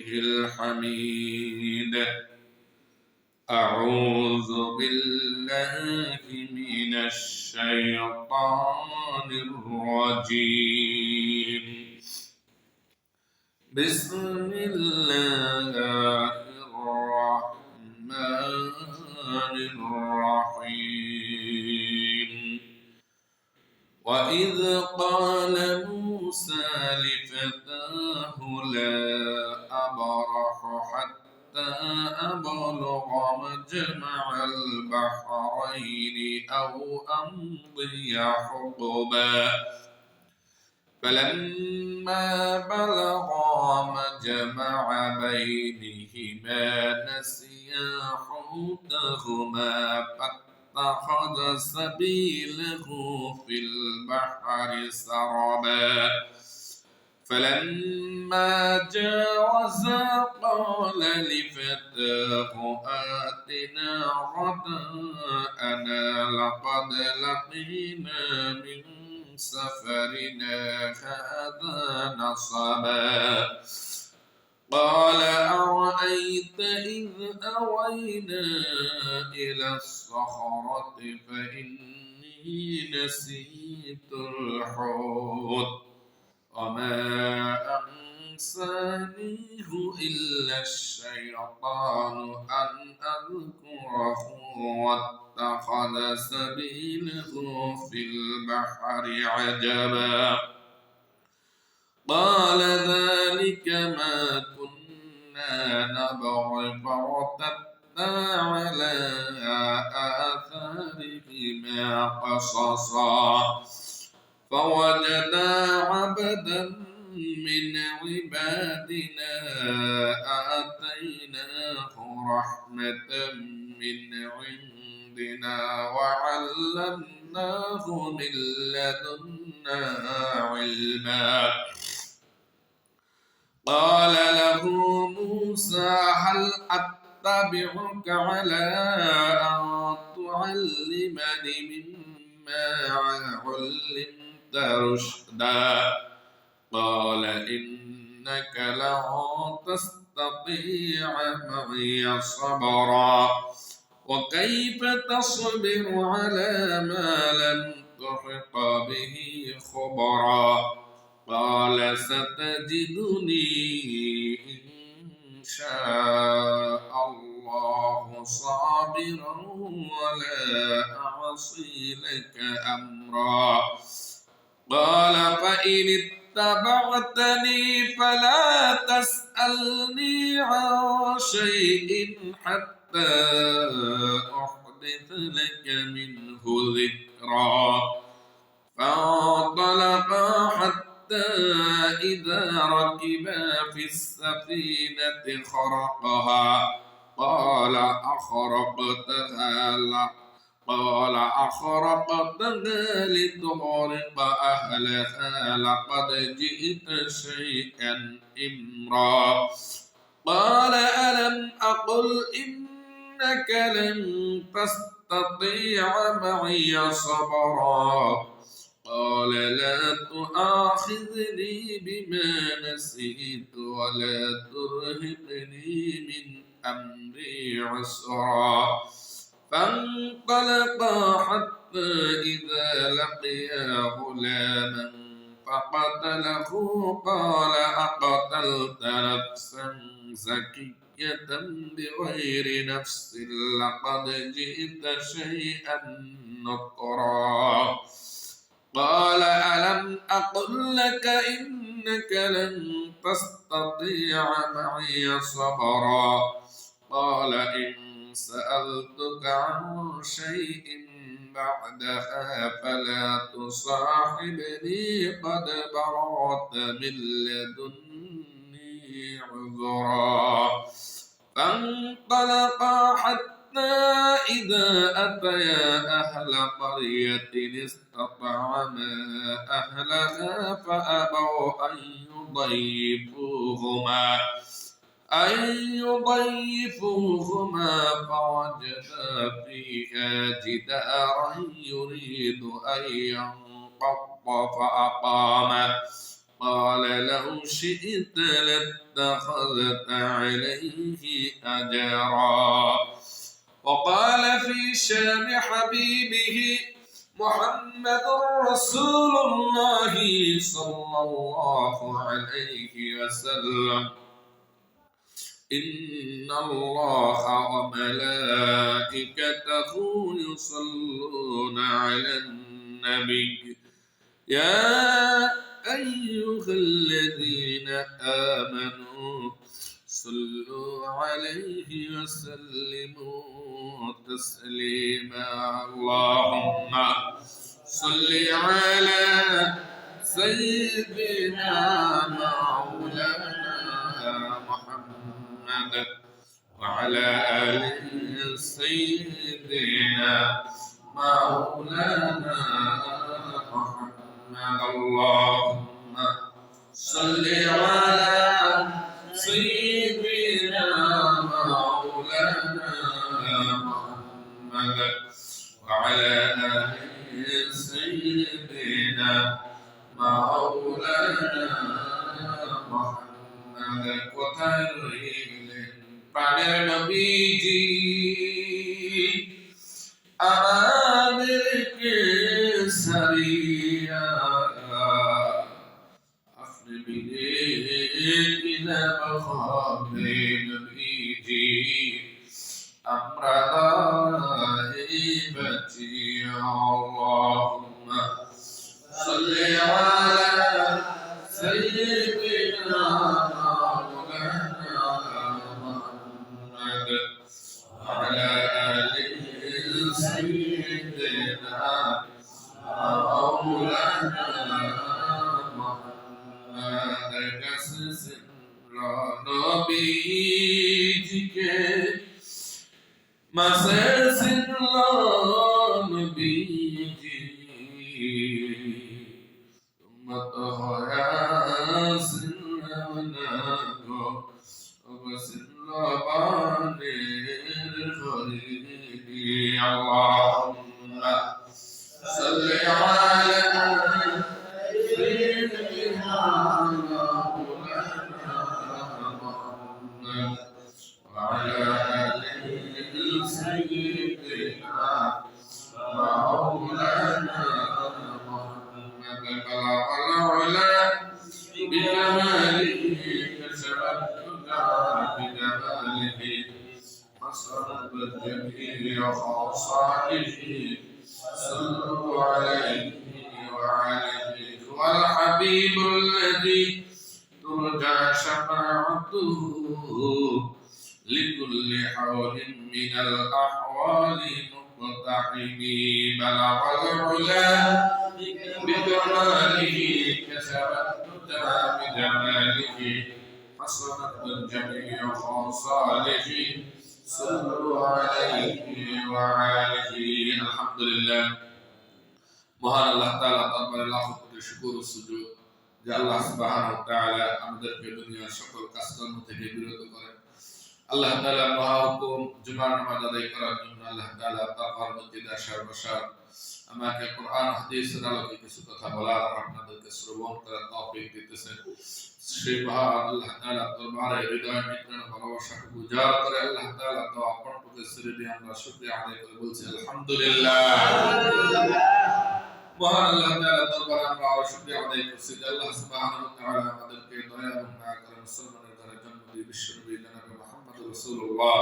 الحميد. أعوذ بالله من الشيطان الرجيم. بسم الله الرحمن الرحيم. وإذ قال موسى لفتاه لا أبرح حتى أبلغ مجمع البحرين أو أمضي حقبا فلما بلغا مجمع بينهما نسيا حوتهما فاتخذ سبيله في البحر سربا فلما جاوزا قال لفتاه آتنا غداءنا لقد لقينا من سفرنا هذا نصبا قال أرأيت إذ أوينا إلى الصخرة فإني نسيت الحوت وما أنسانيه إلا الشيطان أن أذكره واتخذ سبيله في البحر عجبا قال ذلك ما كنا نبغي فارتدا على آثارهما قصصا فوجدا عبدا من عبادنا آتيناه رحمة من عندنا وعلمناه من لدنا علما قال له موسى هل أتبعك على أن تعلمني مما علمت رشدا قال إنك لن تستطيع معي صبرا وكيف تصبر على ما لم تحط به خبرا قال ستجدني إن شاء الله صابرا ولا أعصي لك أمرا قال فإن اتبعتني فلا تسألني عن شيء حتى أحدث لك منه ذكرا فانطلقا حتى إذا ركبا في السفينة خرقها قال أخرقتها لتغرق أهلها لقد جئت شيئا إمرا قال ألم أقل إنك لن تستطيع معي صبرا قال لا تؤاخذني بما نسيت ولا ترهقني من أمري عسرا فانطلقا حتى إذا لقيا غلاما فقتله قال أقتلت نفسا زكية بغير نفس لقد جئت شيئا نكرا قال ألم أقل لك إنك لن تستطيع معي صبرا قال إن سألتك عن شيء بعدها فلا تصاحبني قد برأت من لدني عذرا فانطلقا حتى إذا أتيا أهل قرية استطعما أهلها فأبوا أن يضيفوهما فوجدا فيها جدارا يريد أن ينقض فأقامه قال لو شئت لاتخذت عليه أجرا. وقال في شان حبيبه محمد رسول الله صلى الله عليه وسلم: إن الله وملائكته يصلون على النبي يا أيها الذين آمنوا صلوا عليه وسلموا تسليما. اللهم صل على سيدنا مولانا محمد وعلى آل سيدنا مولانا محمد. اللهم صل على سيدنا مولانا محمد وعلى آل سيدنا مولانا محمد. কোথায় রইলেন প্রাণের নবীজি, আমাদেরকে সারিয়া আপনি বিনে কিলাম হবে নবীজি, আমরা বাঁচি। আল্লাহুম্মা সাল্লি আলা সাইয়্যিদিনা মাওলানা মুহাম্মদ ওয়া আলা আলি সাইয়্যিদিনা মাওলানা মুহাম্মদ। কাসিন নবীজিকে মাসিন নবীজি উম্মত হয়াসিন নাগো ওগসিন বানের খরিদি। আল্লাহুম্মা সাল্লি আলা সাইয়্যিদিনা মাওলানা মুহাম্মদ ওয়া আলা আলি سيدنا مولانا محمد. بلغ العلا بجماله كشف الدجى بجماله حصلت الجميع خصائصه صلوا عليه وعليه. والحبيب الذي ترجى شفاعته لكل حول من الأحوال مقتحم. بلغ العلا بجماله كسب الدجى بجماله حسنت الجميع خصاله صلوا عليه وعليه. الحمد لله. মহান আল্লাহ তাআলা দরবারে লাখ কোটি শুকর ও সুজুদ যে আল্লাহ সুবহানাহু ওয়া তাআলা আমাদেরকে দুনিয়ার সকল কাজকর্ম থেকে বিরত করেন। আল্লাহ তাআলা মহাহুকুম জুমার নামাজ আদায় করার জন্য আল্লাহ তাআলা তার মসজিদে আসার বসার আমাকে কোরআন হাদিসের আলোকে কিছু কথা বলার আপনাদেরকে শ্রবণ করার তৌফিক দিতেছেন। সেই মহান আল্লাহ তাআলা দরবারে হৃদয় নির্মল ভালোবাসাকে উজাড় করে আল্লাহ তাআলা তো আপন পথে ছেড়ে দিয়ে আমরা শুকরিয়া আদায় করে বলছি আলহামদুলিল্লাহ। মহান আল্লাহ তাআলা দরবারে আমরা আরো শুকরিয়া আদায় করছি যে আল্লাহ সুবহানাহু ওয়া তাআলা আমাদেরকে দয়া এবং মায়া করে মুসলমানের ঘরে জন্ম দিয়ে বিশ্বনবী জনাব মুহাম্মদ রাসূলুল্লাহ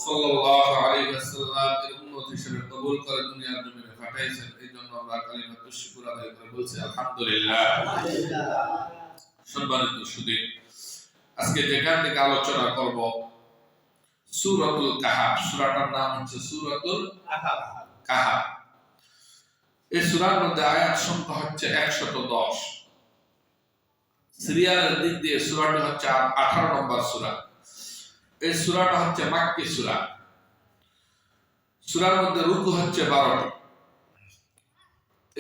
সাল্লাল্লাহু আলাইহি ওয়াসাল্লাম এর উম্মত হিসেবে কবুল করে দুনিয়ার জমিনে পাঠাইছেন। এই জন্য আমরা কালিমাতুশ শুকর আদায় করে বলছি আলহামদুলিল্লাহ। সম্মানিত সুধী, আজকে যেখান থেকে আলোচনা করব সূরাতুল কাহাফ। সূরাটার নাম হচ্ছে সূরাতুল কাহাফ। এই সূরার মধ্যে আয়াত সংখ্যা হচ্ছে 110। সিরিয়ালের দিক দিয়ে সূরাটা হচ্ছে 18 নম্বর সূরা। এই সূরাটা হচ্ছে মাক্কি সূরা। সূরার মধ্যে রুকু হচ্ছে 12টি।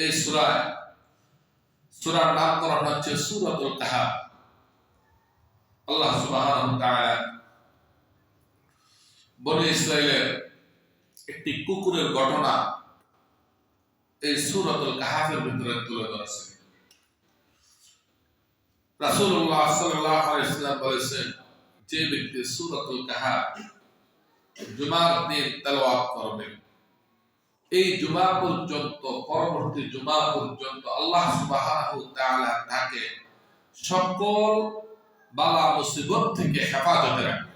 এই সূরার নামকরণ হচ্ছে সূরাতুল কাহাফ। আল্লাহ সুবহানাহু ওয়া তাআলা বনী ইসরাইলের একটি কুকুরের ঘটনা এই সূরাতুল কাহাফের ভিতরে তুলে ধরেছে। রাসূলুল্লাহ সাল্লাল্লাহু আলাইহি ওয়াসাল্লাম বলেছেন, যে ব্যক্তি সূরাতুল কাহাফ জুমার দিন তেলাওয়াত করবে, এই জুমা পর্যন্ত, পরবর্তী জুমা পর্যন্ত আল্লাহ সুবহানাহু ওয়া তাআলা তাকে সকল বালা মুসিবত থেকে হেফাজতে রাখবে।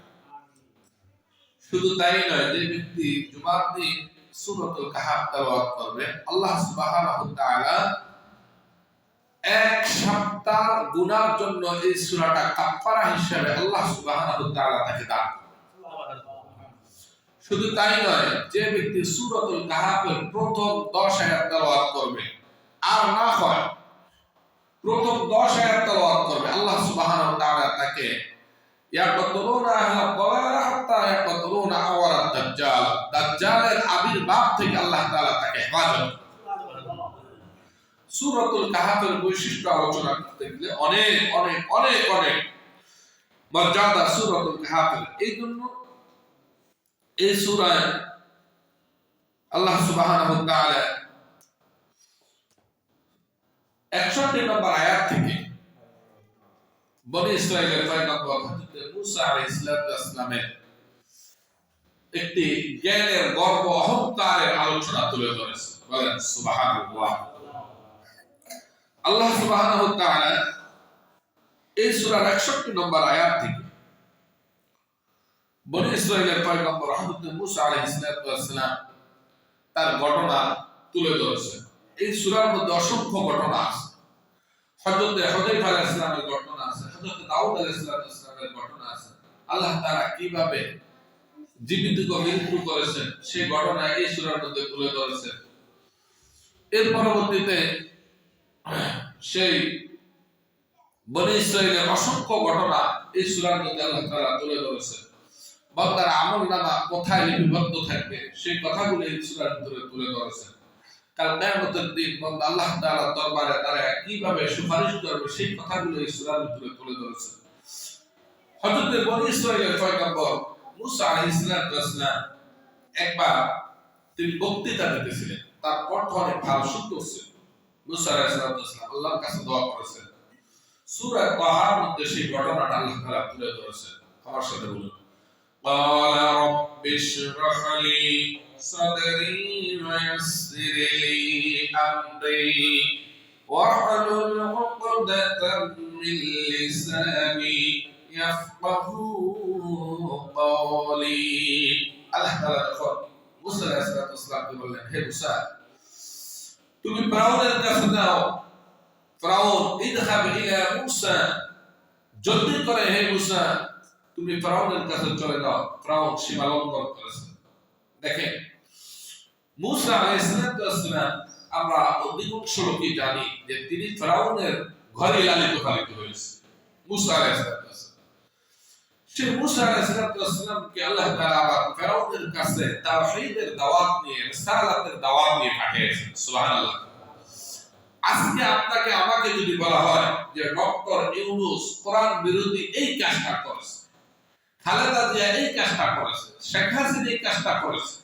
শুধু তাই নয়, যে ব্যক্তি জুমার দিন সূরাতুল কাহাফ তেলাওয়াত করবে, আল্লাহ সুবহানাহু ওয়া তাআলা এক সপ্তাহ গুনার জন্য এই সূরাটা কাফারা হিসেবে আল্লাহ সুবহানাহু ওয়া তাআলা তাকে দান করবে। শুধু তাই নয়, যে ব্যক্তি সূরাতুল কাহাফের প্রথম 10 আয়াত তেলাওয়াত করবে, আর না হয় প্রথম 10 আয়াত তেলাওয়াত করবে, আল্লাহ সুবহানাহু ওয়া তাআলা তাকে ইয়াকতুলুনা আহলা দালালা হাত্তা ইয়াকতুলুনা আওয়ারাদ দাজ্জাল, দাজ্জালের আবির্ভাব থেকে আল্লাহ তাআলা তাকে হেফাজত। সূরাতুল কাহাফের বৈশিষ্ট্য আলোচনা করতে গেলে অনেক অনেক অনেক অনেক মর্যাদা সূরাতুল কাহাফের। এই জন্য এই সূরায় আল্লাহ সুবহানাহু ওয়া তাআলা 61 নম্বর আয়াত থেকে বনী ইসরাঈলের পয়গম্বর হযরত মূসা আলাইহিস সালামের একটি জ্ঞানের গর্ব অহংকারের আলোচনা তুলে ধরেছে। বলেন সুবহানাল্লাহ। আল্লাহ সুবহানাহু ওয়া তাআলা এই সূরার 61 নম্বর আয়াত থেকে বনী ইসরাঈলের পয়গম্বর হযরত মূসা আলাইহিস সালাম তার ঘটনা তুলে ধরেছেন। এই সূরার মধ্যে অসংখ্য ঘটনা আছে। হযরত হুযায়ফা আলাইহিস সালামের ঘটনা আছে, হযরত দাউদ আলাইহিস সালামের ঘটনা আছে। আল্লাহ তাআলা কিভাবে জীবিতকে মৃত্যু করেছেন সেই ঘটনা এই সূরার মধ্যে তুলে ধরেছেন। এর পরবর্তীতে সেই বনী ইসরাঈলের অসংখ্য ঘটনা এই সূরার মধ্যে আল্লাহ তাআলা তুলে ধরেছেন। বান্দার আমলনামা কোথায় লিপিবদ্ধ থাকবে সেই কথাগুলো এই সূরার ভিতরে তুলে ধরেছেন। কাল কিয়ামতের দিন বান্দা আল্লাহ তাআলার দরবারে তারা কিভাবে সুপারিশ করবে সেই কথাগুলো এই সূরার ভিতরে তুলে ধরেছেন। হযরত বনী ইসরাঈলের পয়গম্বর মূসা আলাইহিস সালাম একবার তিনি বক্তৃতা দিতেছিলেন, তার কণ্ঠ অনেক ভালো সুন্দর ছিল। মূসা আলাইহিস সালাম আল্লাহর কাছে দোয়া করেছেন। সূরা তাহার মধ্যে সেই ঘটনাটা আল্লাহ তাআলা তুলে ধরেছেন। আমার সাথে বলুন, قال رب اشرح لي صدري ويسر لي أمري واحلل عقدة من لساني يفقهوا قولي। আল্লাহ তাআলা যখন মূসা আলাইহিস সালামকে বললেন, হে মূসা, তুমি ফিরআউনের কাছে যাও। ফিরআউন ইযহাব ইলা মূসা, জলদি করে হে মূসা তুমি ফিরআউনের কাছে চলে যাও। ফিরআউন সীমা লঙ্ঘন করেছে। দেখেন, মূসা আলাইহিস সালাম আমরা অধিকাংশ লোকই জানি যে তিনি ফিরআউনের ঘরে লালিত পালিত হয়েছে। মূসা আলাইহিস সালাম সেই মূসা আলাইহিস সালামকে আল্লাহ তাআলা আবার ফিরআউনের কাছে তাওহীদের দাওয়াত নিয়ে, রিসালাতের দাওয়াত নিয়ে পাঠিয়েছেন। সুবহানাল্লাহ। আজকে আপনাকে আমাকে যদি বলা হয় যে ডক্টর ইউনূস কোরআন বিরোধী এই কাজটা করেছে, খালেদা জিয়া এই কাজটা করেছে, শেখ হাসিনা এই কাজটা করেছে,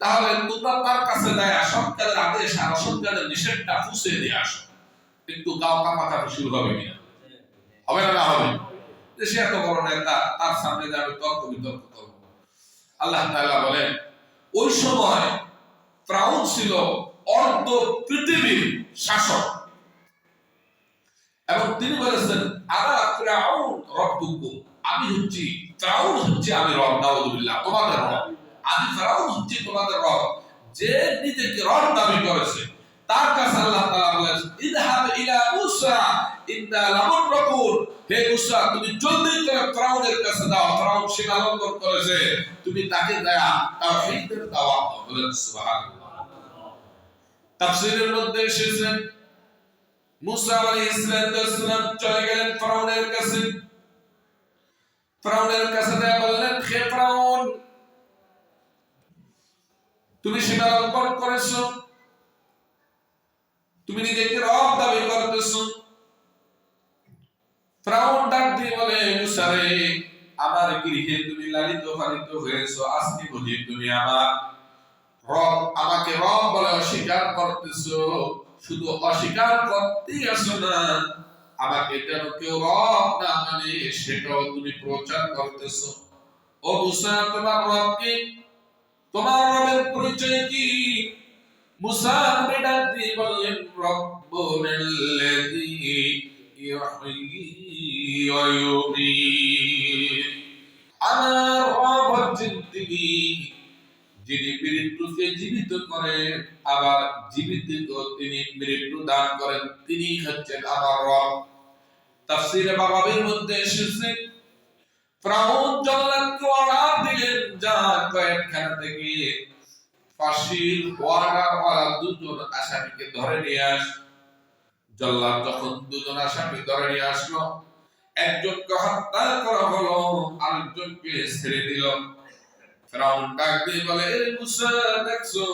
তাহলে তোমরা তার কাছে যায় সরকারের আদেশ আর অসরকারের নিষেধটা পৌঁছে দিয়ে আসো। কিন্তু গাও কামাকামি শুরু হবে কিনা? হবে না? হবে। সে এত বড় নেতা, তার সামনে যাবে তর্ক বিতর্ক করব। আল্লাহ তাআলা বলেন, ওই সময় ফিরআউন ছিল অর্ধ পৃথিবীর শাসক এবং তিনি বলেছেন, আনা ফিরআউন রব্বুকুম, আমি হচ্ছি ফিরআউন, হচ্ছে আমি রব, নাউযুবিল্লাহ, তোমাদের রব। আমি ফিরআউন হচ্ছি তোমাদের রব। যে নিজেকে রব দাবি করেছে তার কাছে আল্লাহ তাআলা বলেছেন, ইযহাব ইলা মূসা ইন্না লামুদরাকুন, হে মূসা তুমি জলদি করে ফিরআউনের কাছে যাও। ফিরআউন সীমা লঙ্ঘন করেছে, তুমি তাকে দয়া তাওহীদের দাওয়াত দাও। বলেন সুবহানাল্লাহ। তাফসীরের মধ্যে এসেছে মূসা আলাইহিস সালাম চলে গেলেন ফিরআউনের কাছে। ফিরআউনের কাছে গিয়ে বললেন, হে ফিরআউন, তুমি সীমা লঙ্ঘন করেছো, তুমি নিজেকে রব দাবি করতেছো। ফিরআউন ডাক দিয়ে বলে, মূসা রে, আমার গৃহে তুমি লালিত পালিত হয়েছো, আজকে বুঝি তুমি আমার রব, আমাকে রব বলে অস্বীকার করতেছো। শুধু অস্বীকার করতেই আসো না, আমাকে যেন কেউ রব না মানে সেটাও তুমি প্রচার করতেছো। ও মুসা, তোমার রব কি? তোমার রবের পরিচয় কি? মুসা নবী ডাক দিয়ে বললেন, রব্বুনাল্লাযী ইউহয়ী ওয়া ইউমীত। আমার রব হচ্ছেন তিনি যিনি মৃত্যুকে জীবিত করেন, আবার জীবিতকে তিনি মৃত্যু দান করেন। তিনি হচ্ছেন আমার রব। তাফসীরে বাগাবীর মধ্যে এসেছে, ফিরআউন জল্লাদকে অর্ডার দিলেন, যা কয়েকখানা থেকে ফাঁসির অর্ডার দুজন আসামিকে ধরে নিয়ে আস। জল্লাদ যখন দুজন আসামি ধরে নিয়ে আসলো, একজনকে হত্যা করা হলো, আরেকজনকে ছেড়ে দিল। ফিরআউন ডাক দিয়ে বলে, এ মুসা, দেখছো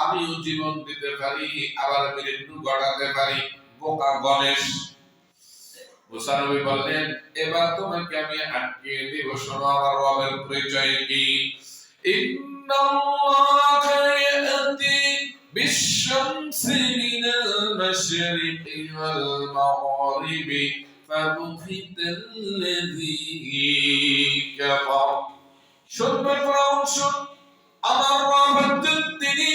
আমিও জীবন দিতে পারি, আবার মৃত্যু ঘটাতে পারি। বোকা গণেশ। মুসা নবী বললেন, এবার তোমাকে আমি আটকে দেব। শোনো আমার রবের পরিচয় কি? ইন্নাল্লাহা ইয়াতি বিশ-শামসি মিনাল মাশরিকি ওয়াল মাগরিবি ফাবুহিতাল্লাযী কাফার। শুনবে ফিরআউন, শুন, আমার রব হচ্ছেন তিনি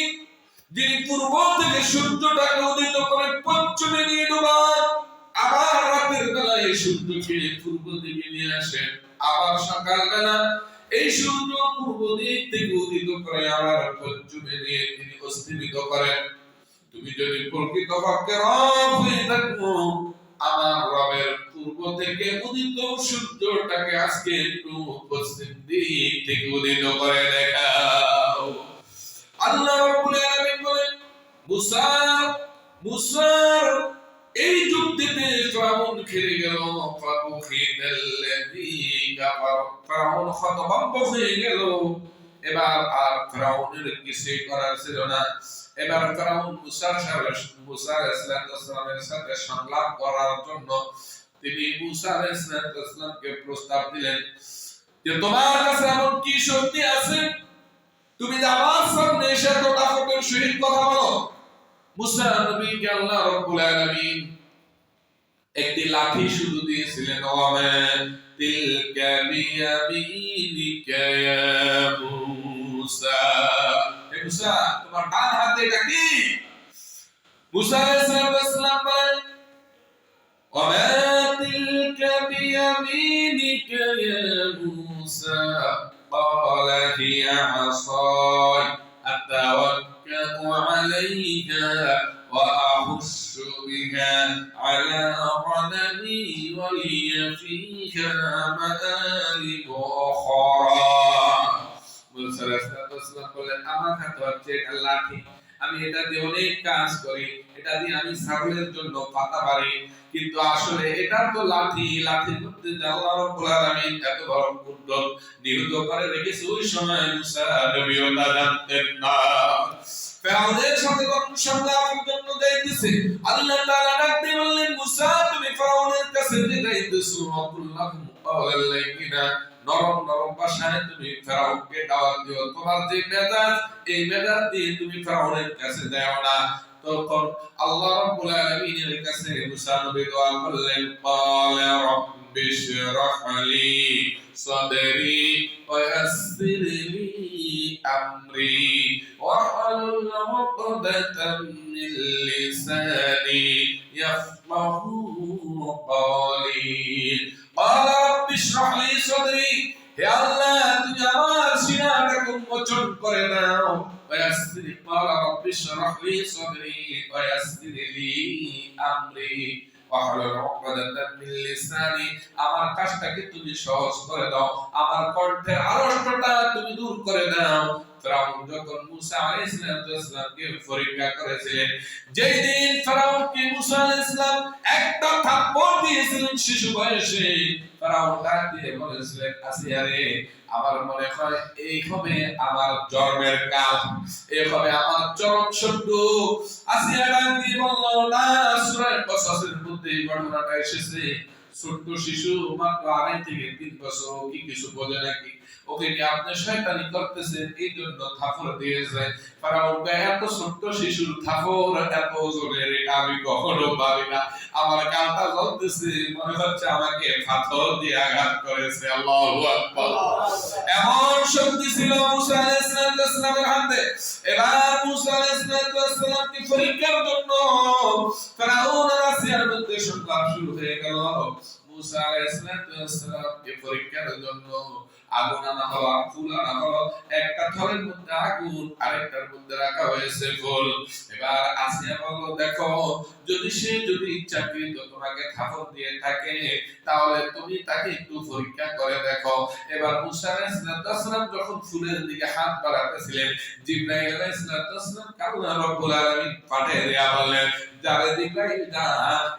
যিনি পূর্ব থেকে সূর্যটাকে উদিত করে পশ্চিমে নিয়ে ডোবান, আবার রাতের বেলায় এই সূর্যকে পূর্ব দিকে নিয়ে আসেন, আবার সকালবেলা এই সূর্য পূর্ব দিক থেকে উদিত করে আবার পশ্চিমে নিয়ে তিনি অস্তমিত করেন। তুমি যদি প্রকৃতপক্ষে রব হয়ে থাকো, আমার রবের পূর্ব থেকে উদিত সূর্যটাকে আজকে একটু পশ্চিম দিক থেকে উদিত করে দেখাও। আল্লাহ রাব্বুল আলামিন বলেন, মুসা, মুসার এই যুক্তিতে ফিরআউন খেলে গেল। ফাবুহিতাল্লাযী কাফার, ফিরআউন হতভম্ব হয়ে গেল। এবার আর ফিরআউনের কিছু করার ছিল না। এবার ফিরআউন মুসা আলাইহিস সাথে সংলাপ করার জন্য তিনি মুসা আলাইহিসকে প্রস্তাব দিলেন যে, তোমার কাছে এমন কি শক্তি আছে তুমি আমার সামনে এসে কথার সহিত কথা বলো? মুসা নবীকে আল্লাহ রাব্বুল আলামিন একটি লাঠি শুধু দিয়েছিলেন। ওয়ামা তিলকা বিয়ামিনিকা ইয়া মুসা, হে মুসা, তোমার ডান হাতে এটা কি? মুসা আলাইহিস সালাম বলেন, ওয়ামা তিলকা বিয়ামিনিকা ইয়া মুসা قال هي عصاي أتوكأ عليها وأهش بها على غنمي ولي فيها مآرب أخرى। মুসা আলাইহিস সালাম বলেন, আমার হাতে হচ্ছে একটা লাঠি, আমি এটা দিয়ে অনেক কাজ করি, এটা দিয়ে আমি ছাগলের জন্য পাতা পারি, কিন্তু আসলে এটা তো লাঠি, লাঠির মধ্যে আল্লাহ রাব্বুল আলামিন এত বড় কুদরত নিহিত করে রেখেছে। ওই সময় মুসা নবীও তা জানতেন না। ফিরআউনের সাথে সংলাপের জন্য যাইতেছে, আল্লাহ তাআলা ডাক দিয়ে বললেন, মুসা, তুমি ফিরআউনের কাছে যে যাইতেছো, আব্দুল্লাহ কাওলাল লাইকিনা, নরম নরম ভাষায় তুমি ফিরআউনকে দাওয়াত দিও। তোমার যে মেজাজ, এই মেজাজ দিয়ে তুমি ফিরআউনের কাছে যাও না। তখন আল্লাহ রাব্বুল আলামিনের কাছে মুসা নবী দোয়া করলেন, ক্বালা রাব্বি ইশরাহ লি সাদরি ওয়া ইয়াসসির লি আমরি ওয়াহলুল উকদাতাম মিন লিসানি ইয়াফকাহু কওলি। ক্বালা রাব্বি ইশরাহ লি সাদরি, হে আল্লাহ, তুমি আমার সিনাটাকে উন্মোচন করে দাও। ويسر قال رب اشرح لي صدري ويسر لي امري واحلل عقدة من لساني, আমার কাজটাকে তুমি সহজ করে দাও, আমার কণ্ঠের আড়ষ্টতা তুমি দূর করে দাও। ফিরআউন যখন মুসা আলাইহিস সালামকে পরীক্ষা করেছিলেন, যেই দিন ফিরআউনকে মুসা আলাইহিস সালাম একটা থাপ্পড় দিয়েছিলেন শিশু বয়সে, ফিরআউন ডাক দিয়ে বলেছিলেন, আসিয়া রে, আমার মনে হয় এই হবে আমার জন্মের কাল, এই হবে আমার চরম সত্য। আসিয়া ডাক দিয়ে বলল, না, সূরা কসসের মধ্যে এই ঘটনাটা এসেছে, ছোট্ট শিশু মাত্র 2.5 থেকে 3 বছর, কি কিছু বোঝে নাকি? ওকে নিয়ে আপনি শয়তানি করতেছেন, এই জন্য থাপড় দিয়েছে। ফেরাউন এত ছোট্ট শিশুর থাপড় এত ওজনের, আমি কখনো ভাবি না। আমার গালটা জ্বলতেছে, মনে হচ্ছে আমাকে পাথর দিয়ে আঘাত করেছে। আল্লাহু আকবার। এমন শক্তি ছিল মুসা আলাইহিস সালামের হাতে। এবার মুসা আলাইহিস সালামকে পরীক্ষার জন্য ফেরাউন আর আসিয়ার মধ্যে সংঘাত শুরু হয়ে গেল। মুসা আলাইহিস সালামকে পরীক্ষার জন্য আগুন আনা হলো, ফুল আনা হলো। একটা থলের মধ্যে আগুন, আরেকটার মধ্যে রাখা হয়েছে ফুল। এবার আসিয়া বলল, দেখো, যদি ইচ্ছাকৃত তোমাকে থাপড় দিয়ে থাকে, তাহলে তুমি তাকে একটু পরীক্ষা করে দেখো। এবার মুসা আলাইহিস সালাম যখন ফুলের দিকে হাত বাড়াতেছিলেন, জিবরাইল আলাইহিস সালাম আল্লাহ রাব্বুল আলামিন পাঠিয়ে দেয়া বললেন, যারে জিবরাইল যা,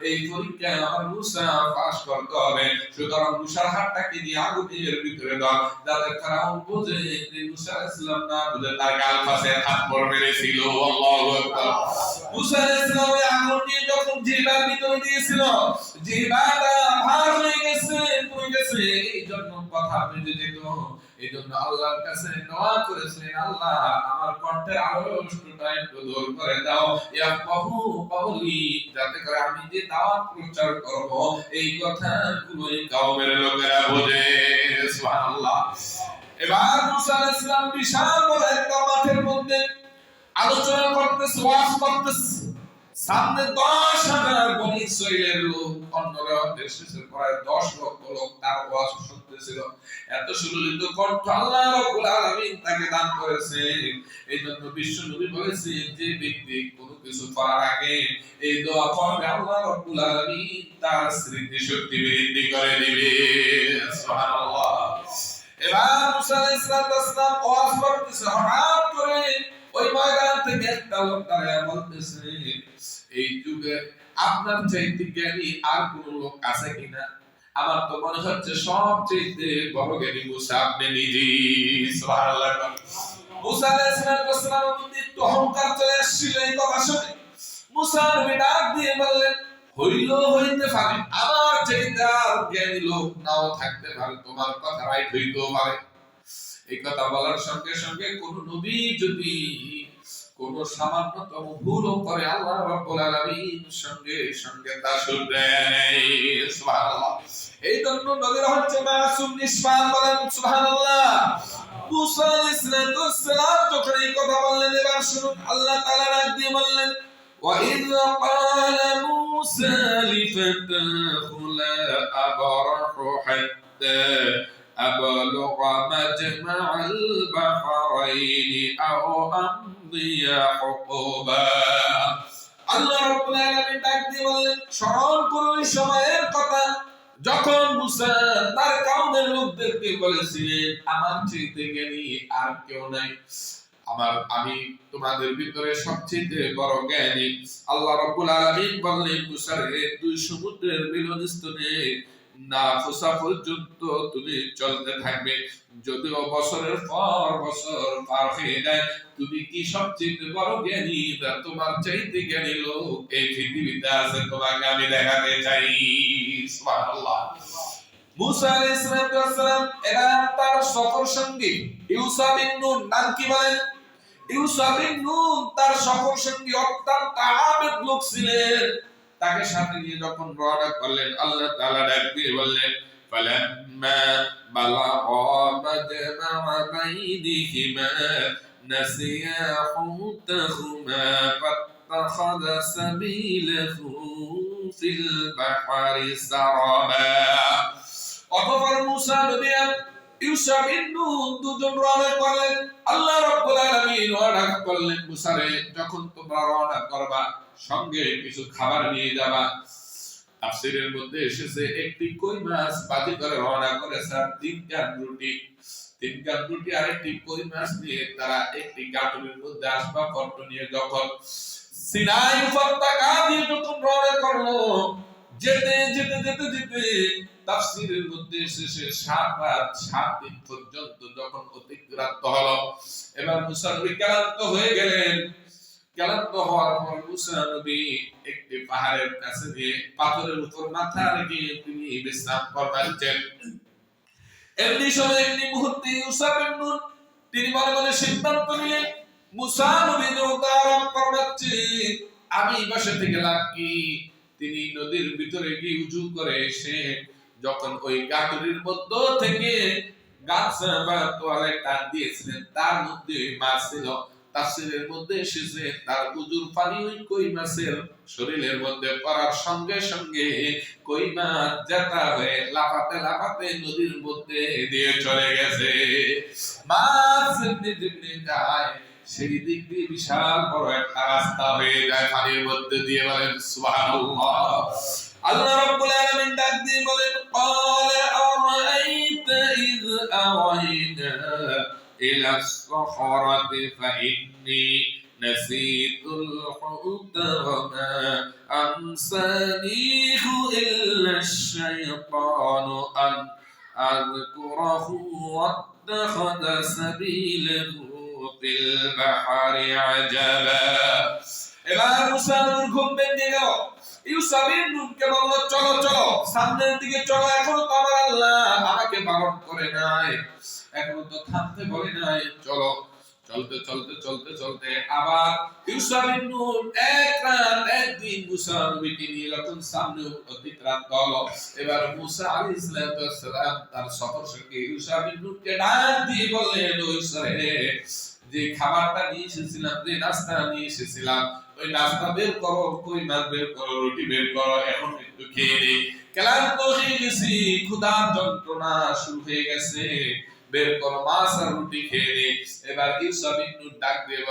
এই পরীক্ষায় আমার মুসা পাস করতে হবে। সুতরাং মুসার হাতটাকে দিয়ে আগুনের ভিতরে দাও, যাতে ফেরাউন বুঝে যে মুসা আলাইহিস সালাম না বুঝে তার গাল পাশে থাপ্পড় মেরেছিল। আল্লাহু আকবার। মুসা আলাইহিস সালাম আগুন দিয়ে যখন জিহ্বার ভিতরে দিয়েছিল, জিহ্বাটা ভার হয়ে গেছে, পুড়ে গেছে, এই জন্য কথা বেজে যেত। এই জন্য আল্লাহর কাছে দোয়া করেছিলেন, আল্লাহ আমার কণ্ঠের আওয়াজটা একটু দূর করে দাও, ইয়াফকাহু কওলি, যাতে করে আমি যে দাওয়াত প্রচার করব এই কথাগুলো এই কওমের লোকেরা বোঝে। সুবহানাল্লাহ। এবার মুসা আলাইহিস সালাম বিশাল বড় একটা মাঠের মধ্যে আলোচনা করতেছে, ওয়াজ করতেছে। সামনে 10,000 বনি ইসরাইলের লোক, অন্যরা দেশের প্রায় 10 লক্ষ লোক তার ওয়াজ শুনতেছিল। এত সুললিত কণ্ঠ আল্লাহ রাব্বুল আলামিন তাকে দান করেছে। এইজন্য বিশ্ব নবী বলেছে, যে ব্যক্তি কোনো কিছু করার আগে এই দোয়া পড়বে, আল্লাহ রাব্বুল আলামিন তার স্মৃতি শক্তি বৃদ্ধি করে দিবে। সুবহানাল্লাহ। এবার মুসা আলাইহিস সালাম ওয়াজ করতেছে, হঠাৎ করে ওই ময়দান থেকে একটা লোক দাঁড়ায় বলতেছে, এই যুগে আপনার চাইতে জ্ঞানী আর কোন লোক আছে কিনা? আমার তো মনে হচ্ছে সবচেয়ে বড় জ্ঞানী মুসা আপনি নিজেই। সুবহানাল্লাহ। মুসা আলাইহিস সালামের মধ্যে একটু অহংকার চলে আসছিল এই কথা শুনে। মুসা নবী ডাক দিয়ে বললেন, হইতে পারে আমার চাইতে আর জ্ঞানী লোক নাও থাকতে পারে, তোমার কথা রাইট হইতেও পারে। এই কথা বলার সঙ্গে সঙ্গে কোন নবী যদি কোন সামান্যতম ভুলও করে, আল্লাহ রাব্বুল আলামিন সঙ্গে সঙ্গে তা শুধরে নেয়। সুবহানাল্লাহ। এই জন্য নবীরা হচ্ছে মাসুম নিষ্পাপ, বলেন সুবহানাল্লাহ। মুসা আলাইহিস সালাম যখন এই কথা বললেন, এবার শুনুন, আল্লাহ তাআলা ডাক দিয়ে বললেন, وَإِذْ قَالَ مُوسَى لِفَتَاهُ لَا أَبْرَحُ حَتَّى أبلغ مجمع البحرين أو أمضي حقبا। আল্লাহ রাব্বুল আলামিন ডাক দিয়ে বললেন, স্মরণ করুন ওই সময়ের কথা যখন মুসা তার কওমের লোকদেরকে বলেছিলেন, আমার চাইতে জ্ঞানী আর কেউ নাই, আমি তোমাদের ভিতরে সবচেয়ে বড় জ্ঞানী। আল্লাহ রাব্বুল আলামিন বললেন, মুসা রে, দুই সমুদ্রের মিলনস্থলে না ফুসা পর্যন্ত তুমি চলতে থাকবে। যদিও বছরের পর বছর পার হয়ে যায়, তুমি কি সবচেয়ে বড় জ্ঞানী? তোমার চাইতে জ্ঞানী লোক এই পৃথিবীতে আছে, তোমাকে আমি দেখাতে চাই। সুবহানাল্লাহ। মুসা আলাইহিস সালাম এবার তার সফর সঙ্গী ইউসা বিন নুন, নাম কি বলেন? ইউসা বিন নুন তার সফর সঙ্গী অত্যন্ত আবেদ লোক ছিলেন। তাকে সাথে নিয়ে যখন রওনা করলেন, আল্লাহ তাআলা ডাক দিয়ে বললেন, ফালাম্মা বালাগা মাজমা বাইনিহিমা নাসিয়া হুতাহুমা ফাত্তাখাযা সাবিলাহু ফিল বাহরি সারাবা। অতঃপর মুসা নবী আর ইউসা বিন নুন দুজন রওনা করলেন। আল্লাহ রাব্বুল আলামিন ওয়াদা করলেন, মুসা রে, যখন তোমরা রওনা করবা সঙ্গে কিছু খাবার নিয়ে যাবা। তাফসীরের মধ্যে এসেছে, একটি কই মাছ বাজি করে রওনা করেছে, 3 গান রুটি আর একটি কই মাছ নিয়ে তারা একটি গাটুরের মধ্যে আসবাবপত্র নিয়ে যখন সিনাই উপত্যকা দিয়ে যখন রওনা করলো, যেতে যেতে যেতে যেতে তাফসীরের মধ্যে এসেছে 7 রাত 7 দিন পর্যন্ত যখন অতিক্রান্ত হলো, এবার মুসা নবী ক্লান্ত হয়ে গেলেন। ক্লান্ত হওয়ার পর মুসা নবী একটি পাহাড়ের কাছে গিয়ে পাথরের উপর মাথা রেখে তিনি বিশ্রাম করছেন। এমনি সময় এমনি মুহূর্তে ইউসা বিন নুন তিনি মনে মনে সিদ্ধান্ত নিলেন, মুসা নবী যেহেতু আরাম করছে, আমি বসে থেকে লাভ কি? তিনি নদীর ভিতরে গিয়ে উজু করে এসে যখন ওই গাটুরির মধ্য থেকে গাছ বা তোয়ালে টান দিয়েছিলেন, তার মধ্যে মাছ ছিল। তাফসীরের মধ্যে এসেছে তার উজুর পানি ওই কই মাছের শরীরের মধ্যে পড়ার সঙ্গে সঙ্গে কই মাছ জেতা হয়ে লাফাতে লাফাতে নদীর মধ্যে দিয়ে চলে গেছে। মাছ যেমনি যায় সেই দিক দিয়ে বিশাল বড় একটা রাস্তা হয়ে যায় পানির মধ্যে দিয়ে। বলেন সুবহানাল্লাহ। আল্লাহ রাব্বুল আলামিন ডাক দিয়ে বলেন, ক্বালা আরাআইতা ইয আওয়াইনা ইলাস সাখরাতি ফাইন্নী নাসীতুল হুদা ওয়া মা আমসানিহু ইল্লাশ শাইতানু আন আযকুরাহু ওয়াত্তাখাযা সাবিলাহু ফিল বাহরি আজাবা। এবার মুসা নবীর ঘুম ভেঙে গেল। ইউসা বিন নুনকে বলল, চলো চলো সামনের দিকে চলো, এখনো তো আমার আল্লাহ আমাকে বারণ করে নাই, এখনো তো থামতে বলে নাই, চলো। চলতে চলতে চলতে চলতে আবার ইউসা বিন নুন এক রাত একদিন মুসা নবীকে নিয়ে যখন সামনে অতিক্রান্ত হলো, এবার মুসা আলাইহিস সালাম তার সফর সঙ্গে ইউসা বিন নুনকে ডাক দিয়ে বললেন, ও ইউসা রে, যে খাবারটা নিয়ে এসেছিলাম, যে নাস্তা নিয়ে এসেছিলাম, ওই নাস্তা বের করো, কই মাছ বের করো, রুটি বের করো, এখন একটু খেয়ে নেই, ক্লান্ত হয়ে গেছি, ক্ষুধার যন্ত্রণা শুরু হয়ে গেছে, বের করো মাছ আর রুটি খেয়ে নেই। এবার ইউসা বিন নুন ডাক দিয়ে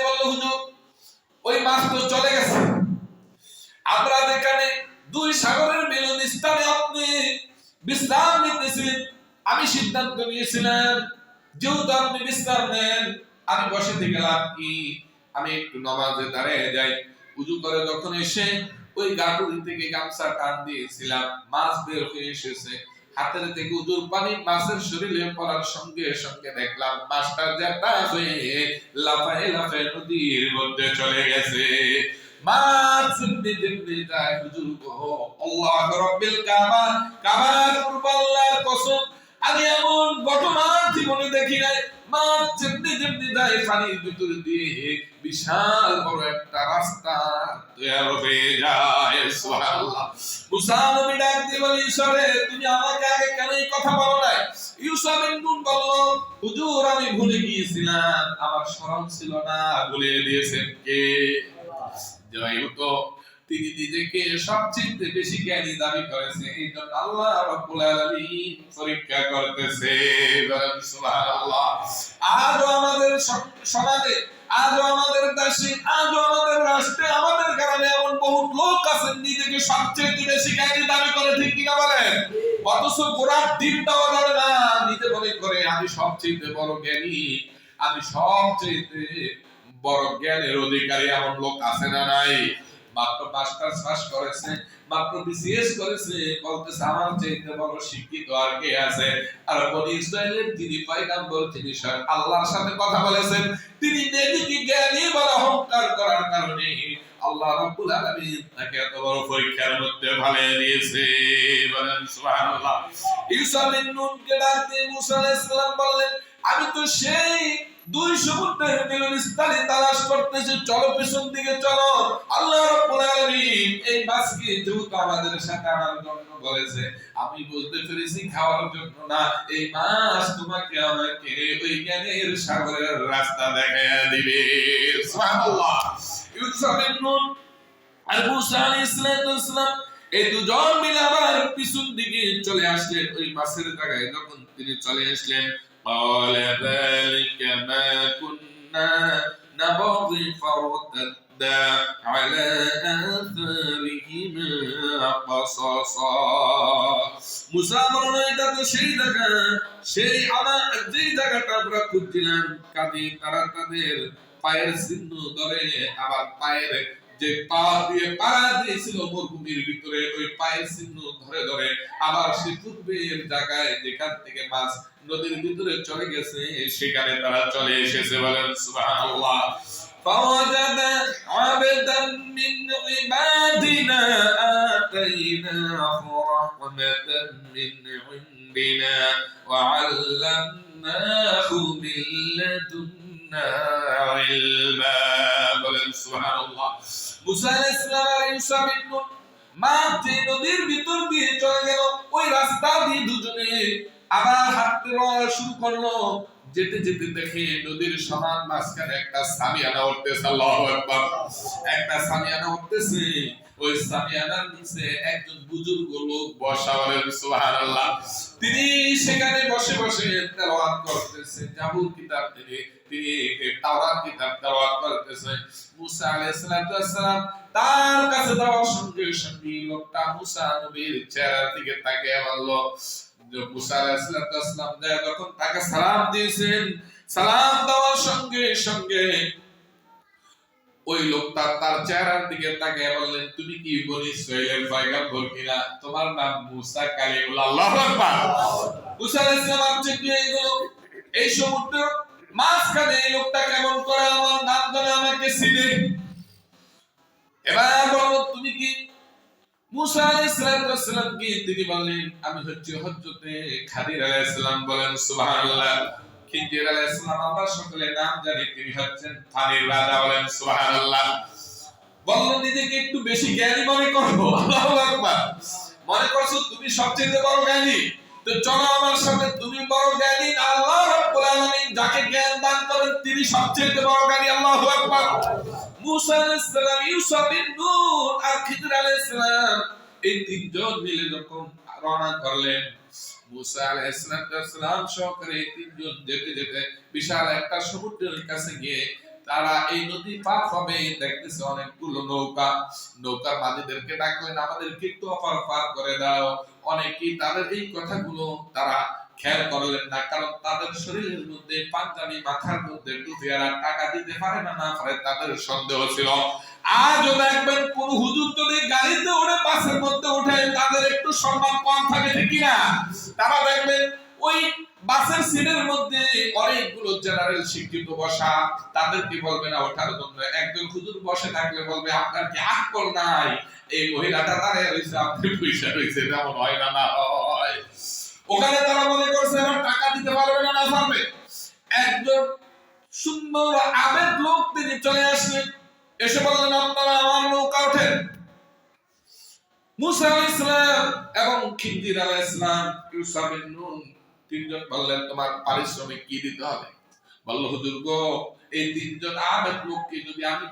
বলল, হুজুর ওই মাছ তো চলে গেছে, আমরা যেখানে দুই সাগরের মিলন স্থানে আপনি বিশ্রাম নিতেছিলেন, আমি সিদ্ধান্ত নিয়েছিলাম যেহেতু আপনি বিশ্রাম নেন, আমি বসে থেকে লাভ কি, আমি একটু নামাজে দাঁড়িয়ে যাই। উজু করে যখন এসে ওই গাটুরি থেকে গামছা টান দিয়েছিলাম, মাছ বের হয়ে এসেছে, হাতের থেকে উজুর পানি মাছের শরীরে পড়ার সঙ্গে সঙ্গে দেখলাম মাছটা জেতা হয়ে লাফায় লাফায় নদীর মধ্যে চলে গেছে। মাছ যেমনি যায়, হুজুর গো, আল্লাহ রাব্বিল কাবা, কাবার আল্লাহর কসম, আমি এমন ঘটনা জীবনে দেখি নাই। মাছ যেমনি যায় পানির ভিতর দিয়ে বিশাল বড় একটা রাস্তা তৈরি হয়ে যায়। সুবহানাল্লাহ। মুসা নবী ডাক দিয়ে বলেন, ঈশ্বরে তুমি আমাকে আগে কেন এই কথা বলো নাই? ইউসা বিন নুন বলল, হুজুর আমি ভুলে গিয়েছিলাম, আমার স্মরণ ছিল না, ভুলে দিয়েছেন কে? যেহেতু তিনি নিজেকে সবচেয়ে বেশি জ্ঞানী দাবি করেছে, এই জন্য আল্লাহ রাব্বুল আলামিন পরীক্ষা করতেছে। সুবহানাল্লাহ। আজও আমাদের সমাজে, আজও আমাদের দেশে, আজও আমাদের রাষ্ট্রে, আমাদের কারণে এমন বহু লোক আছেন নিজেকে সবচেয়ে বেশি জ্ঞানী দাবি করে, ঠিক কিনা বলেন? অথচ গোড়ার দিনটাও জানে না, নিজে মনে করে আমি সবচেয়ে বড় জ্ঞানী, আমি সবচেয়ে বড় জ্ঞানের অধিকারী। এমন লোক আছে না নাই? মাত্র মাস্টার্স পাস করেছে, মাত্র বিসিএস করেছে, বলতেছে আমার চাইতে বড় শিক্ষিত আর কে আছে? আর বনি ইসরাইলের যিনি পয়গম্বর, তিনি স্বয়ং আল্লাহর সাথে কথা বলেছেন, তিনি নিজেকে জ্ঞানী বলে অহংকার করার কারণে আল্লাহ রাব্বুল আলামিন তাকে এত বড় পরীক্ষার মধ্যে ফেলে দিয়েছে। বলেন সুবহানাল্লাহ। ঈসা বিন নুনকে ডাক দিয়ে মুসা আলাইহিস সালাম বললেন, আমি তো সেই দুই সমুদ্রের মিলনস্থলে তালাশ করতেছি, চলো পেছন দিকে চলো। আল্লাহ রাব্বুল আলামিন এই মাছকে যেহেতু আমাদের সাথে আনার জন্য বলেছে, আমি বুঝতে পেরেছি খাওয়ার জন্য না, এই মাছ তোমাকে আমাকে ওই জ্ঞানের সাগরের রাস্তা দেখাইয়া দিবে। সুবহানাল্লাহ। ইউসা বিন নুন আর মুসা আলাইহিস সালাম এই দুজন মিলে আবার পিছন দিকে চলে আসলেন। ওই মাছের জায়গায় যখন তিনি চলে আসলেন, قال ذلك ما كنا نبغي فارتدا على آثارهما قصصا। মুসা বলল, এটা তো সেই জায়গা, সেই আমার যেই জায়গাটা আমরা খুঁজছিলাম, কাজে তারা তাদের পায়ের চিহ্ন ধরে আবার পায়ের যে পা দিয়ে পাড়া দিয়েছিল মরুভূমির ভিতরে, ওই পায়ের চিহ্ন ধরে ধরে আবার সে পূর্বের জায়গায় যেখান থেকে মাছ নদীর ভিতরে চলে গেছে সেখানে তারা চলে এসেছে। বলেন সুবহানাল্লাহ। فوجد عبدا من عبادنا آتيناه رحمة من عندنا وعلمناه من لدنا علما। বলেন সুবহানাল্লাহ। মুসা আলাইহিস সালাম আর ইউসা বিন নুন মাঝে নদীর ভিতর দিয়ে চলে গেল, ওই রাস্তা দিয়ে দুজনে আবার হাঁটতে শুরু করলো। যেতে যেতে দেখে নদীর সমান মাঝখানে একটা সামিয়ানা উঠতেছে। আল্লাহু আকবার। একটা সামিয়ানা উঠতেছে, ওই সামিয়ানার নিচে একজন বুজুর্গ লোক বসা। বলেন সুবহানাল্লাহ। তিনি সেখানে বসে বসে তেলাওয়াত করতেছে জাবুর কিতাব থেকে, তিনি তাওরাত কিতাব তেলাওয়াত করতেছে। মুসা আলাইহিস সালাম তার কাছে যাওয়ার সঙ্গে সঙ্গে লোকটা মুসা নবীর চেহারার দিকে তাকিয়ে বলল, মুসা আলাইহিস সালাম যখন তাকে সালাম দিয়েছেন, সালাম দেওয়ার সঙ্গে সঙ্গে ওই লোকটা তার চেহারার দিকে তাকিয়ে বললেন, তুমি কি বনি ইসরাইলের পয়গম্বর কিনা? তোমার নাম মুসা কালিমুল্লাহ। আল্লাহু আকবার। মুসা আলাইহিস সালাম চেয়ে গেল, এই সমুদ্রের মাঝখানে এই লোকটা কেমন করে আমার নাম জানে, আমাকে চিনে? এবার বলো তুমি কি? মুসা আলাইহিস সালাম কি তিনি বললেন, আমি হচ্ছি হযরতে খাদির আলাইহিস সালাম। বলেন সুবহানাল্লাহ। খিজির আলাইহিস সালাম আমরা সকলে নাম জানি, তিনি হচ্ছেন পানির রাজা। বলেন সুবহানাল্লাহ। বলল নিজেকে একটু বেশি জ্ঞানী মনে করো। আল্লাহু আকবার। মনে করছো তুমি সবচেয়ে বড় জ্ঞানী, তো চলো আমার সাথে, তুমি বড় জ্ঞানী। আল্লাহ রাব্বুল আলামিন যাকে জ্ঞান দান করেন তিনি সবচেয়ে বড় জ্ঞানী। আল্লাহু আকবার। মুসা আলাইহিস সালাম, ইউসা বিন নুন আর খিজির আলাইহিস সালাম এই তিনজন মিলে যখন রওনা করলেন, মুসা আলাইহিস সালাম সহকারে এই তিনজন যেতে যেতে বিশাল একটা সমুদ্রের কাছে গিয়ে তারা এই নদী পার হবে, দেখতেছে অনেকগুলো নৌকা। নৌকার মাঝিদেরকে ডাকলেন, আমাদেরকে একটু পার করে দাও। অনেকেই তাদের এই কথাগুলো তারা খেয়াল করলেন না, কারণ তাদের শরীরের মধ্যে পাঞ্জাবি, মাথার মধ্যে টুপি, আর টাকা দিতে পারে না না পারে তাদের সন্দেহ ছিল। আজও দেখবেন কোন হুজুর যদি গাড়িতে ওঠে, বাসের মধ্যে ওঠে, তাদের একটু সম্মান কম থাকে, ঠিক কিনা? তারা দেখবেন ওই বাসের সিটের মধ্যে অনেকগুলো জেনারেল শিক্ষিত বসা, তাদেরকে বলবে না ওঠার জন্য। একজন হুজুর বসে থাকলে বলবে, আপনার কি আকল নাই? এই মহিলাটা দাঁড়িয়ে রয়েছে, আপনি পয়সা রয়েছে, যেমন হয় না না হয়। ওখানে তারা মনে করছে এবার টাকা দিতে পারবে না না পারবে। একজন সুন্দর আবেদ লোক তিনি চলে আসলেন, এসে বললেন, আপনারা আমার নৌকা ওঠেন। মুসা আলাইহিস সালাম এবং খিজির আলাইহিস সালাম, ইউসা বিন নুন তিনজন বললেন, তোমার পারিশ্রমিক কি দিতে হবে? বলল, হুজুর গো, এই তিনজন আবেদ লোককে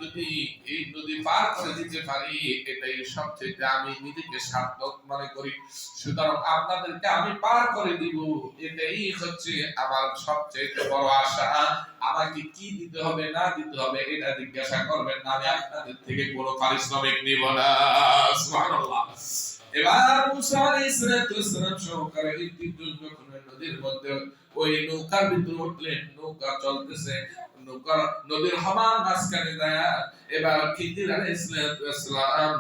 যদি এই নদী পার করে দিতে পারি, এটাই সবচেয়ে আমি নিজেকে সার্থক মনে করি। সুতরাং আপনাদেরকে আমি পার করে দিব, এটাই হচ্ছে আমার সবচেয়ে বড় আশা। আমাকে কি দিতে হবে না দিতে হবে এটা জিজ্ঞাসা করবেন না, আমি আপনাদের থেকে কোনো পারিশ্রমিক নিব না। সুবহানাল্লাহ। এবার মুসা আলাইহিস সালাম সহকারে এই তিনজন যখন নদীর মধ্যে ওই নৌকার ভিতরে উঠলেন, নৌকা চলতেছে, নৌকা নদীর সমান মাঝখানে যায়। এবার খিজির আলাইহিস সালাম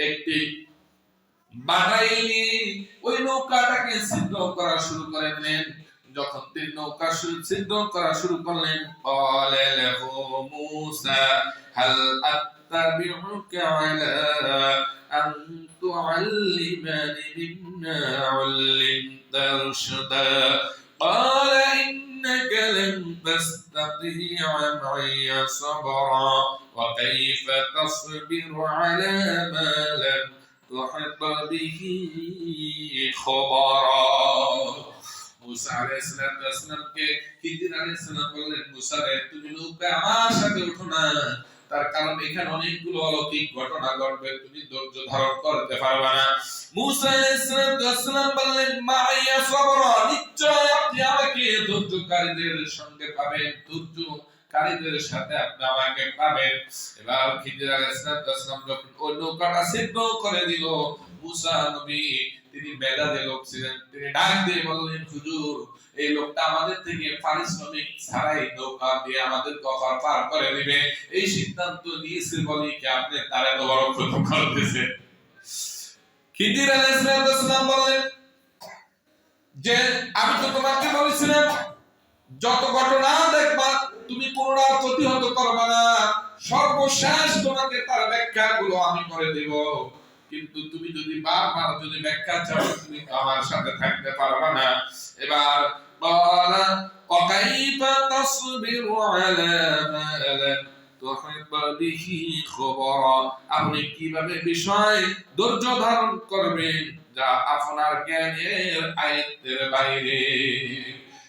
একটি বানাইনি ওই নৌকাটাকে ছিদ্র করা শুরু করে দিলেন। যখন তিনি নৌকা ছিদ্র করা শুরু করলেন, ক্বালা লাহু মূসা হাল আত্তাবিউকা আলা আন তুআল্লিমানি মিম্মা উল্লিমতা রুশদা قال إنك لن تستطيع معي صبرا وكيف تصبر على ما لم تحط به خبرا। মুসা আলাইহিস সালামকে খিজির আলাইহিস সালাম বললেন, মুসা রে, তুমি নৌকা আমার সাথে উঠো না, তার কারণ এখানে অনেকগুলো অলৌকিক ঘটনা ঘটবে, তুমি ধৈর্য ধারণ করতে পারবে না। মুসা আলাইহিস সালাম বললেন, মাইয়া সবরা, নিশ্চয় আপনি আমাকে ধৈর্যকারীদের সঙ্গে পাবেন, ধৈর্যকারীদের সাথে আপনি আমাকে পাবেন। এবার খিজির আলাইহিস সালাম যখন ওই নৌকাটা ছিদ্র করে দিল, মুসা নবী তিনি মেধাবী লোক ছিলেন, তিনি ডাক দিয়ে বললেন, হুজুর এই লোকটা আমাদের থেকে পারিশ্রমিক ছাড়াই নৌকা দিয়ে আমাদের কপার পার করে দিবে, এই সিদ্ধান্ত নিয়েছে বলে কি আপনি তার এত বড় ক্ষতি করতেছেন? খিজির আলাইহিস সালাম বলেন যে আমি তো তোমাকে বলেছিলাম যত ঘটনা দেখবা তুমি পুনরায় প্রতিহত করবে না, সর্বশেষ তোমাকে তার ব্যাখ্যাগুলো আমি করে দেব, কিন্তু তুমি যদি বারবার যদি ব্যাখ্যা চাও তুমি আমার সাথে থাকতে পারবে না। এবার বলা ওয়াকাইফা তাসবিরু আলা মা লাম তুহিত বিহি খবরা, আপনি কিভাবে বিষয় ধৈর্য ধারণ করবেন যা আপনার জ্ঞানের আয়ত্তের বাইরে।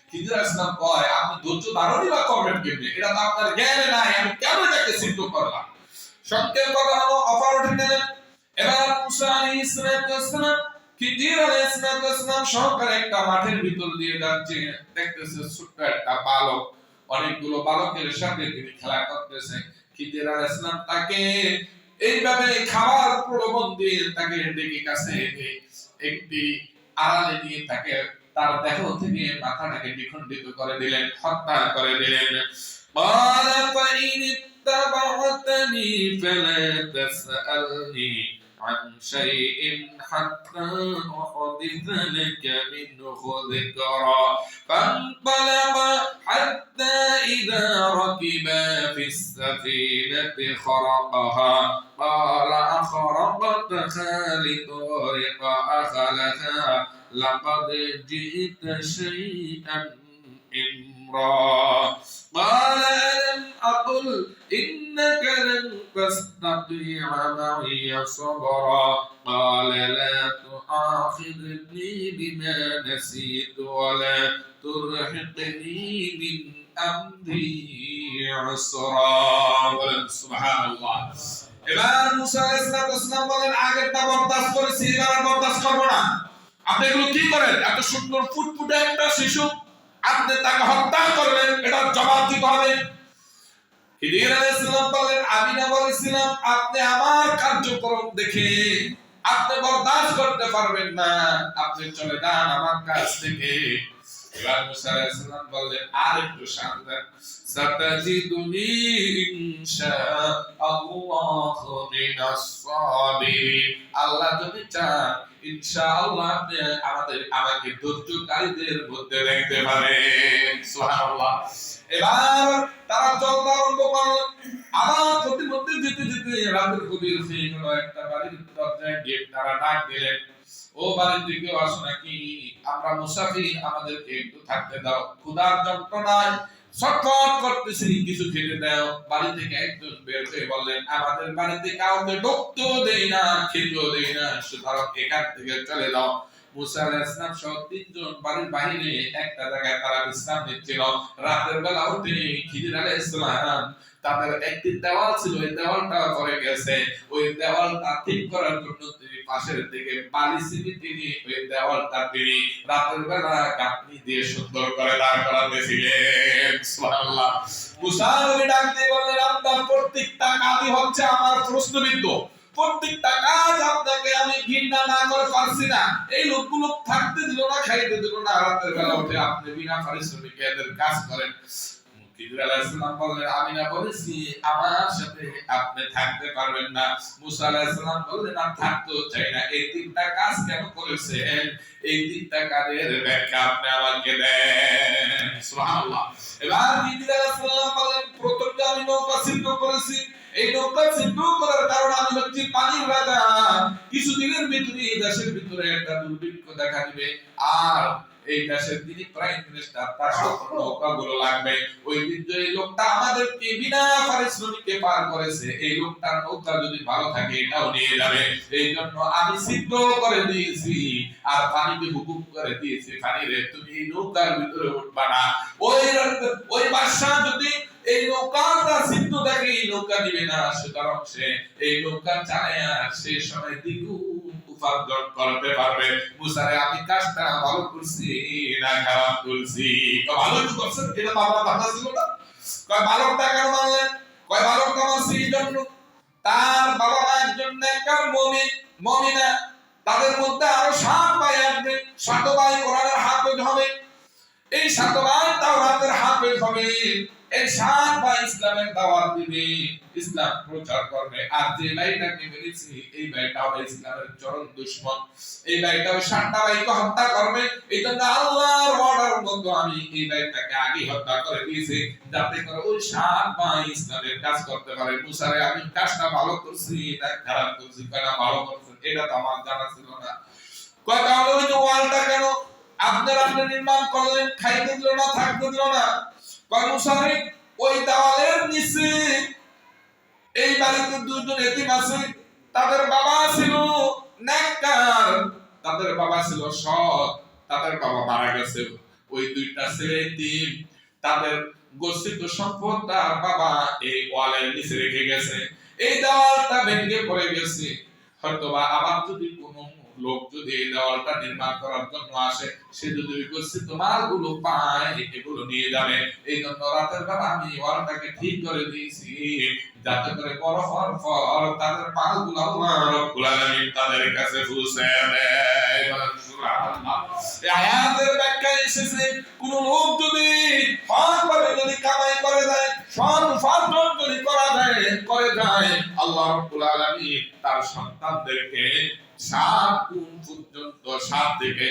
খিজির আসলাম কয় আপনি ধৈর্য ধারণই বা করবেন কেমনে, এটা তো আপনার জ্ঞানে নাই, আমি কেন এটাকে সিদ্ধ করলাম? সত্যের কথা হলো অফার উঠে গেলেন। এবার মুসা আলাইহিস সালাম খিজির আলাইহিস সালাম সহকারে একটা মাঠের ভিতর দিয়ে যাচ্ছে, দেখতেছে ছোট্ট একটা বালক অনেকগুলো বালকের সাথে তিনি খেলা করতেছে। খিজির আলাইহিস সালাম তাকে এইভাবে খাবার প্রলোভন দিয়ে তাকে ডেকে কাছে এনে একটি আড়ালে নিয়ে তাকে তার দেহ থেকে মাথাটাকে দ্বিখণ্ডিত করে দিলেন, হত্যা করে দিলেন। قال فإن اتبعتني فلا تسألني عن شيء حتى أحدث لك منه ذكرا فانطلق حتى إذا ركبا في السفينة خرقها قال أخرقتها لتغرق أهلها لقد جئت شيئا إمرا قال ألم أقل إنك لن تستطيع معي صبرا قال لا تؤاخذني بما نسيت ولا ترهقني من أمري عسرا سبحان الله এবার মুসা আলাইহিস সালাম বলেন আগেরটা বরদাস্ত করেছি এবার আর বরদাস্ত করব না। আপনি এগুলো কি করেন? এত সুন্দর ফুটফুটে একটা শিশু আপনি তাকে হত্যা করলেন, এটার জবাব দিতে হবে। খিজির আলাইহিস সালাম বলেন আমি না বলেছিলাম আপনি আমার কার্যক্রম দেখে আপনি বরদাস্ত করতে পারবেন না, আপনি চলে যান আমার কাছ থেকে। এবার মুসা আলাইহিস সালাম বললেন আর একটু শান্ত সাতাজিদুনি ইনশাআল্লাহু মিনাস সাবিরিন, আল্লাহ যদি চান ইনশাআল্লাহ আপনি আমাকে ধৈর্যকারীদের মধ্যে দেখতে পারেন। সুবহানাল্লাহ। এবার তারা চলতে আরম্ভ করল। আবার প্রতিমধ্যে যেতে যেতে রাতের গভীর হয়ে গেল, একটা বাড়ির দরজায় গিয়ে তারা ডাক দিলেন, ও বাড়ির দিকে আসো নাকি, আমরা মুসাফির, আমাদেরকে একটু থাকতে দাও, ক্ষুধার যন্ত্রণায় ছটফট করতেছি, কিছু খেতে দাও। বাড়ি থেকে একজন বের হয়ে বললেন আমাদের বাড়িতে কাউকে ঢুকতেও দেই না, খেতেও দেই না, সুতরাং এখান থেকে চলে যাও। মুসা আলাইহিস সালাম সহ তিনজন বাড়ির বাইরে একটা জায়গায় তারা বিশ্রাম নিচ্ছিল। রাতের বেলা উঠে খিজির আলাইহিস সালাম তাদের একটি দেওয়াল ছিল, ওই দেওয়ালটা পড়ে গেছে, ওই দেওয়ালটা ঠিক করার জন্য তিনি পাশের থেকে বালি সিমেন্ট দিয়ে ওই দেওয়ালটা তিনি রাতের বেলা গাঁথনি দিয়ে সুন্দর করে দাঁড় করাতেছিলেন। সুবহানাল্লাহ। মুসা নবী ডাক দিয়ে বললেন আপনার প্রত্যেকটা কাজই হচ্ছে আমার প্রশ্নবিদ্ধ, প্রত্যেকটা কাজ আপনাকে আমি ঘৃণা না করে পারছি না। এই লোকগুলো থাকতে দিল না, খাইতে দিল না, রাতের বেলা উঠে আপনি বিনা পারিশ্রমিকে এদের কাজ করেন। খিজির আলাইহিস সালাম বললেন আমি না বলেছি আমার সাথে আপনি থাকতে পারবেন না। মুসা আলাইহিস সালাম বললেন আর থাকতেও চাই না। এই তিনটা কাজ কেন করেছেন, এই তিনটা কাজের ব্যাখ্যা আপনি আমাকে দেন। সুবহানাল্লাহ। এবার খিজির আলাইহিস সালাম বললেন প্রথমে আমি নৌকা ছিন্ন করেছি, এই নৌকা ছিন্ন করার কারণ আমি হচ্ছি পানির রাজা, কিছুদিনের ভিতরে এই দেশের ভিতরে একটা দুর্ভিক্ষ দেখা দিবে, আর এই দেশের যিনি প্রাইম মিনিস্টার তার সাথে নৌকাগুলো লাগবে। ওই দিন এই লোকটা আমাদেরকে বিনা পারিশ্রমিকে পার করেছে, এই লোকটার নৌকা যদি ভালো থাকে এটাও নিয়ে যাবে। এই জন্য আমি সিদ্ধ করে দিয়েছি আর পানিকে হুকুম করে দিয়েছি পানিরে তুমি এই নৌকার ভিতরে উঠবা না। ওই বাদশা যদি এই নৌকাটা সিদ্ধ থাকে এই নৌকা দিবে না, সুতরাং সে এই নৌকা চালায়া সে সময় দ্বিগুণ উপার্জন করতে পারবে। মুসারে আমি কাজটা ভালো করছি না খারাপ করছি? ভালো করছেন, এটা বাবা কথা ছিল না। কয় বালকটা কেন মানলেন? কয় বালকটা মানছি এই জন্য তার বাবা মা একজন নেককার মুমিন মুমিনা, তাদের মধ্যে আরো 7 ভাই আসবে, 7 ভাই কোরআনের হাফেজ হবে। এই 7 ভাই তাওরাতের হাফেজ হবে, এই 7 ভাই ইসলামের দাওয়াত দিবে, ইসলাম প্রচার করবে। আর যে ভাইটাকে মেরেছি এই ভাইটা হবে ইসলামের চরম দুশমন, এই ভাইটাও 7টা ভাইকে হত্যা করবে। এই জন্য আল্লাহর অর্ডার মতো আমি এই ভাইটাকে আগে হত্যা করে দিয়েছি, যাতে করে ওই 7 ভাই ইসলামের কাজ করতে পারে। মুসারে আমি কাজটা ভালো করছি না খারাপ করছি, কেন ভালো করছি এটা তো আমার জানা ছিল না। কথা হলো ওই যে ওয়ালটা কেন আপনারা নির্মাণ করলেন, খাইতে দিল না, থাকতে দিল না। কয় মুসারে ওই দেওয়ালের নিচে এই বাড়িতে দুজন এতিম আছে, তাদের বাবা ছিল নেককার, তাদের বাবা ছিল সৎ, তাদের বাবা মারা গেছে, ওই 2টা ছেলে এতিম, তাদের গচ্ছিত সম্পদ তার বাবা এই ওয়ালের নিচে রেখে গেছে। এই দেওয়ালটা ভেঙে পড়ে গেছে, হয়তোবা আবার যদি কোনো লোক যদি এই দেওয়ালটা নির্মাণ করার জন্য আসে, সে যদি ওই গচ্ছিত মালগুলো পায় এগুলো নিয়ে যাবে। এই জন্য রাতের বেলা আমি ওয়ালটাকে ঠিক করে দিয়েছি, যাতে করে বড় হওয়ার পর তাদের পালগুলো আল্লাহ রাব্বুল আলামিন তাদের কাছে পৌঁছে দেয়। সুবহানাল্লাহ। এই আয়াতের ব্যাখ্যায় এসেছে কোন লোক যদি হকভাবে যদি কামাই করে দেয়, সৎ উপার্জন যদি করে যায়, আল্লাহ রাব্বুল আলামিন তার সন্তানদেরকে 7 গুণ পর্যন্ত, 7 থেকে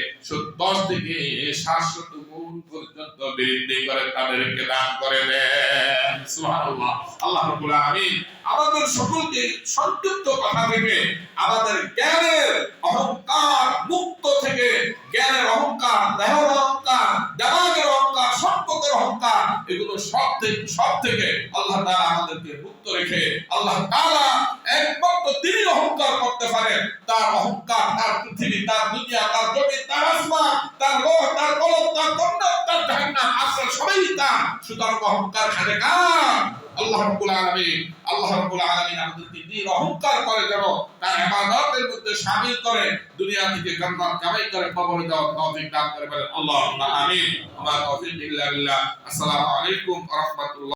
10 থেকে 700 গুণ পর্যন্ত বৃদ্ধি করে তাদেরকে দান করে দেন। সুবহানাল্লাহ। আল্লাহ রাব্বুল আলামিন আমাদের সকলকে সংক্ষিপ্ত কথা থেকে আমাদের জ্ঞানের অহংকার মুক্ত থেকে, জ্ঞানের অহংকার, দেহের অহংকার, দিমাগের অহংকার, সম্পদের অহংকার, এগুলো সব থেকে আল্লাহ তাআলা আমাদেরকে মুক্ত রেখে, আল্লাহ তাআলা একমাত্র তিনি অহংকার করতে পারেন। তার অহংকার, তার পৃথিবী, তার দুনিয়া, তার জমি, তার আসমান, তার রূহ, তার কলম, তার জান্নাত, তার জাহান্নাম, আসল সবই তার। সুতরাং অহংকার খাবে কার? আল্লাহ রাব্বুল আলামিন। আল্লাহ রাব্বুল আলামিন আমাদেরকে নির অহংকার করে যেন তার ইবাদতের মধ্যে শামিল করে, দুনিয়া থেকে জান্নাত কামাই করে কবরে যাওয়ার তৌফিক দান করে বলেন আল্লাহুম্মা আমিন। ওয়া মা তাওফীক ইল্লা বিল্লাহ। আসসালামু আলাইকুম ওয়া রাহমাতুল্লাহ।